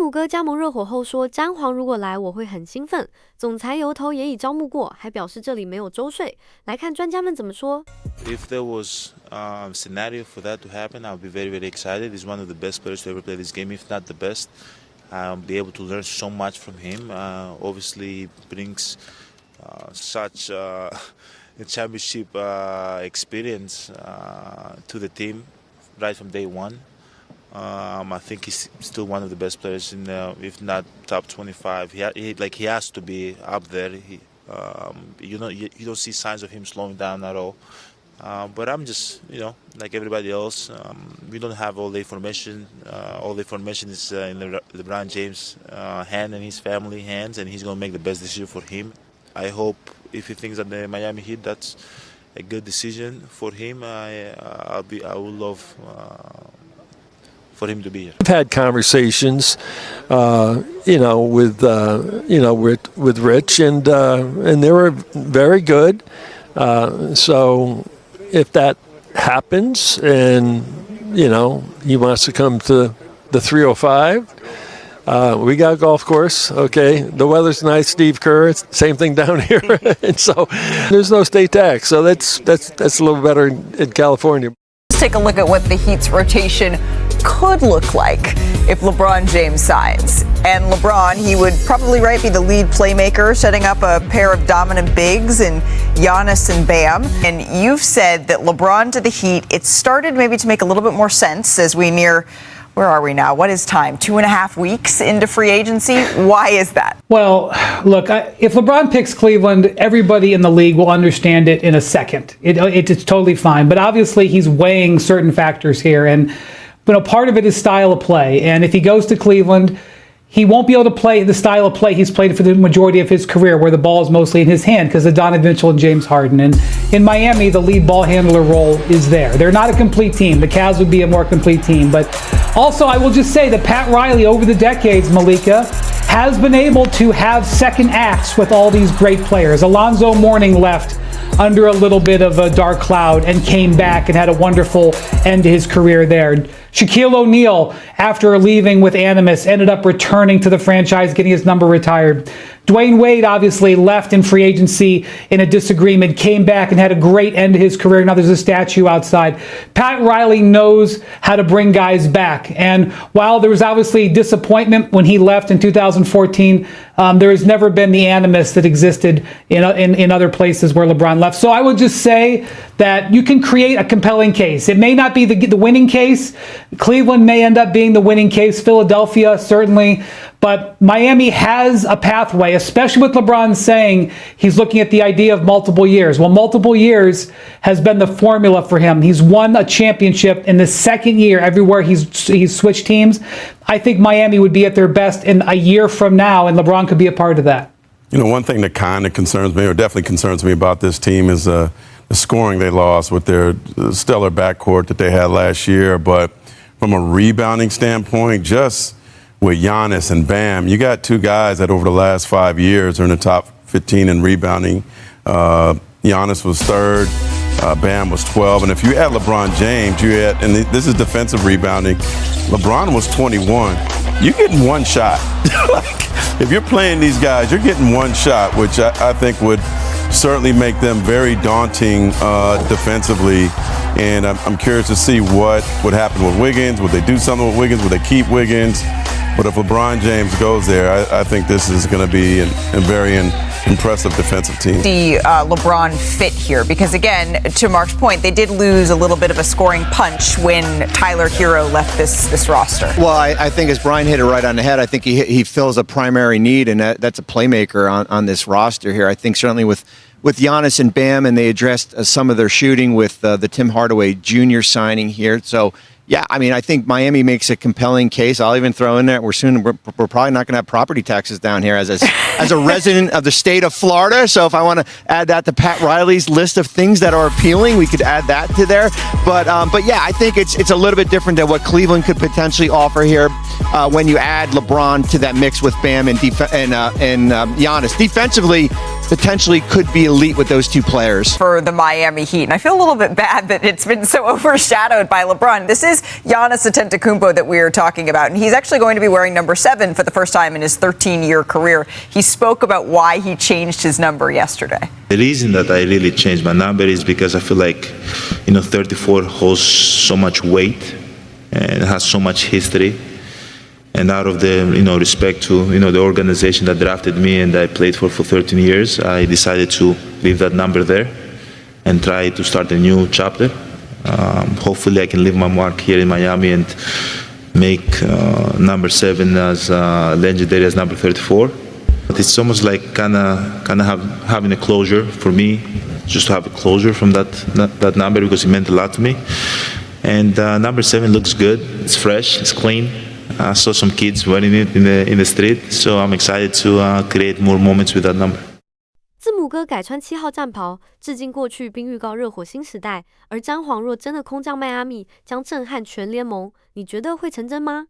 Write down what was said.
母哥加盟热火后说，詹皇如果来我会很兴奋，总裁由头也已招募过，还表示这里没有周税。来看专家们怎么说。 If there was a scenario for that to happen, I would be very, very excited. He's one of the best players to ever play this game, if not the best. I'll be able to learn so much from him. Obviously, brings such a championship experience to the team right from day one. I think he's still one of the best players in, if not top 25. He has to be up there. You don't see signs of him slowing down at all. But I'm just, like everybody else, we don't have all the information. All the information is in LeBron James' hand and his family hands, and he's going to make the best decision for him. I hope if he thinks that the Miami Heat, that's a good decision for him. I would love for him to be here. I've had conversations, with Rich, and they were very good. So if that happens, and he wants to come to the 305, we got a golf course. Okay, the weather's nice. Steve Kerr, it's the same thing down here, and so there's no state tax. So that's a little better in California. Let's take a look at what the Heat's rotation could look like if LeBron James signs. And LeBron, he would probably be the lead playmaker, setting up a pair of dominant bigs in Giannis and Bam. And you've said that LeBron to the Heat, it started maybe to make a little bit more sense as we near, where are we now? What is time? 2.5 weeks into free agency? Why is that? Well, look, if LeBron picks Cleveland, everybody in the league will understand it in a second. It's totally fine. But obviously he's weighing certain factors here. And part of it is style of play. And if he goes to Cleveland, he won't be able to play the style of play he's played for the majority of his career, where the ball is mostly in his hand because of Donovan Mitchell and James Harden. And in Miami, the lead ball handler role is there. They're not a complete team. The Cavs would be a more complete team. But also, I will just say that Pat Riley, over the decades, Malika, has been able to have second acts with all these great players. Alonzo Mourning left under a little bit of a dark cloud and came back and had a wonderful end to his career there. Shaquille O'Neal, after leaving with animus, ended up returning to the franchise, getting his number retired. Dwayne Wade obviously left in free agency in a disagreement, came back and had a great end to his career. Now there's a statue outside. Pat Riley knows how to bring guys back. And while there was obviously disappointment when he left in 2014, there has never been the animus that existed in other places where LeBron left. So I would just say that you can create a compelling case. It may not be the winning case. Cleveland may end up being the winning case. Philadelphia, certainly. But Miami has a pathway, especially with LeBron saying he's looking at the idea of multiple years. Well, multiple years has been the formula for him. He's won a championship in the second year everywhere he's switched teams. I think Miami would be at their best in a year from now, and LeBron could be a part of that. One thing that kind of concerns me, or definitely concerns me about this team, is the scoring they lost with their stellar backcourt that they had last year. But from a rebounding standpoint, just with Giannis and Bam, you got two guys that over the last 5 years are in the top 15 in rebounding. Giannis was third, Bam was 12. And if you add LeBron James, and this is defensive rebounding, LeBron was 21. You're getting one shot. If you're playing these guys, you're getting one shot, which I think would certainly make them very daunting defensively. And I'm curious to see what would happen with Wiggins. Would they do something with Wiggins? Would they keep Wiggins? But if LeBron James goes there, I think this is going to be a very impressive defensive team. The LeBron fit here, because again, to Mark's point, they did lose a little bit of a scoring punch when Tyler Herro left this roster. Well, I think as Brian hit it right on the head, I think he fills a primary need, and that's a playmaker on this roster here. I think certainly with Giannis and Bam, and they addressed some of their shooting with the Tim Hardaway Jr. signing here. So, yeah, I mean, I think Miami makes a compelling case. I'll even throw in there, we're probably not going to have property taxes down here as a resident of the state of Florida. So if I want to add that to Pat Riley's list of things that are appealing, we could add that to there. But yeah, I think it's a little bit different than what Cleveland could potentially offer here when you add LeBron to that mix with Bam and Giannis. Defensively, potentially could be elite with those two players. For the Miami Heat. And I feel a little bit bad that it's been so overshadowed by LeBron. This is Giannis Antetokounmpo that we are talking about, and he's actually going to be wearing number 7 for the first time in his 13-year career. He spoke about why he changed his number yesterday. The reason that I really changed my number is because I feel like, 34 holds so much weight and has so much history. And out of the, respect to, the organization that drafted me and I played for 13 years, I decided to leave that number there and try to start a new chapter. Hopefully I can leave my mark here in Miami and make number 7 as legendary as number 34. But it's almost like kind of having a closure for me, just to have a closure from that number because it meant a lot to me. And number 7 looks good. It's fresh. It's clean. I saw some kids wearing it in the street, so I'm excited to create more moments with that number. 字母哥改穿7号战袍，致敬过去，并预告热火新时代。而詹皇若真的空降迈阿密，将震撼全联盟，你觉得会成真吗？